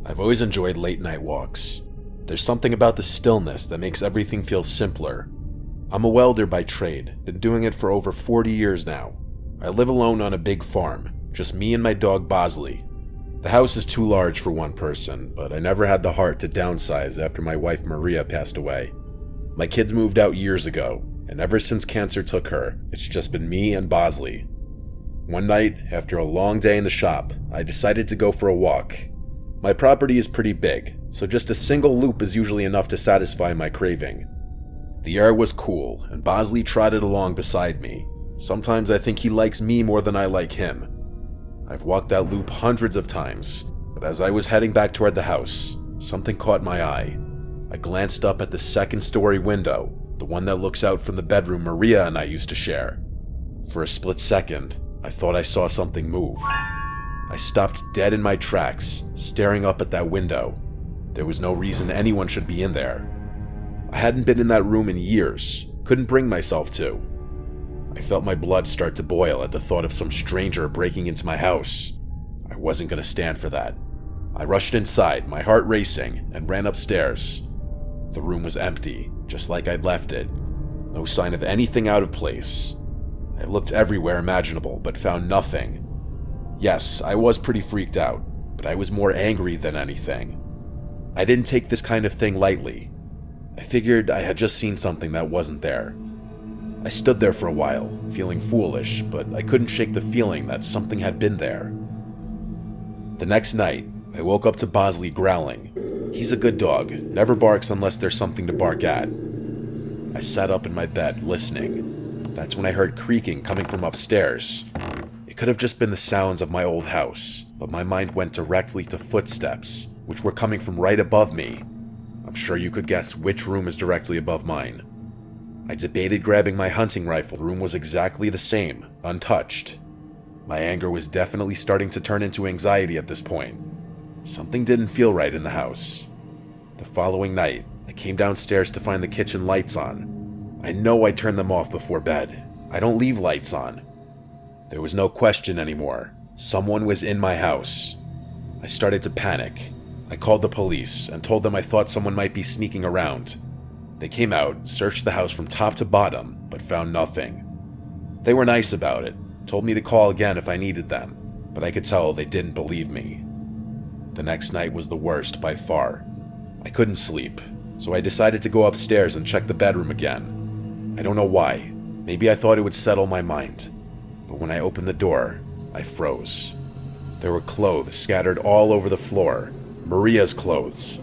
I've always enjoyed late night walks. There's something about the stillness that makes everything feel simpler. I'm a welder by trade, been doing it for over 40 years now. I live alone on a big farm, just me and my dog Bosley. The house is too large for one person, but I never had the heart to downsize after my wife Maria passed away. My kids moved out years ago, and ever since cancer took her, it's just been me and Bosley. One night, after a long day in the shop, I decided to go for a walk. My property is pretty big, so just a single loop is usually enough to satisfy my craving. The air was cool, and Bosley trotted along beside me. Sometimes I think he likes me more than I like him. I've walked that loop hundreds of times, but as I was heading back toward the house, something caught my eye. I glanced up at the second-story window, the one that looks out from the bedroom Maria and I used to share. For a split second, I thought I saw something move. I stopped dead in my tracks, staring up at that window. There was no reason anyone should be in there. I hadn't been in that room in years, couldn't bring myself to. I felt my blood start to boil at the thought of some stranger breaking into my house. I wasn't going to stand for that. I rushed inside, my heart racing, and ran upstairs. The room was empty, just like I'd left it. No sign of anything out of place. I looked everywhere imaginable, but found nothing. Yes, I was pretty freaked out, but I was more angry than anything. I didn't take this kind of thing lightly. I figured I had just seen something that wasn't there. I stood there for a while, feeling foolish, but I couldn't shake the feeling that something had been there. The next night, I woke up to Bosley growling. He's a good dog, never barks unless there's something to bark at. I sat up in my bed, listening. That's when I heard creaking coming from upstairs. It could have just been the sounds of my old house, but my mind went directly to footsteps, which were coming from right above me. I'm sure you could guess which room is directly above mine. I debated grabbing my hunting rifle. The room was exactly the same, untouched. My anger was definitely starting to turn into anxiety at this point. Something didn't feel right in the house. The following night, I came downstairs to find the kitchen lights on. I know I turned them off before bed. I don't leave lights on. There was no question anymore. Someone was in my house. I started to panic. I called the police and told them I thought someone might be sneaking around. They came out, searched the house from top to bottom, but found nothing. They were nice about it, told me to call again if I needed them, but I could tell they didn't believe me. The next night was the worst by far. I couldn't sleep, so I decided to go upstairs and check the bedroom again. I don't know why. Maybe I thought it would settle my mind. But when I opened the door, I froze. There were clothes scattered all over the floor. Maria's clothes.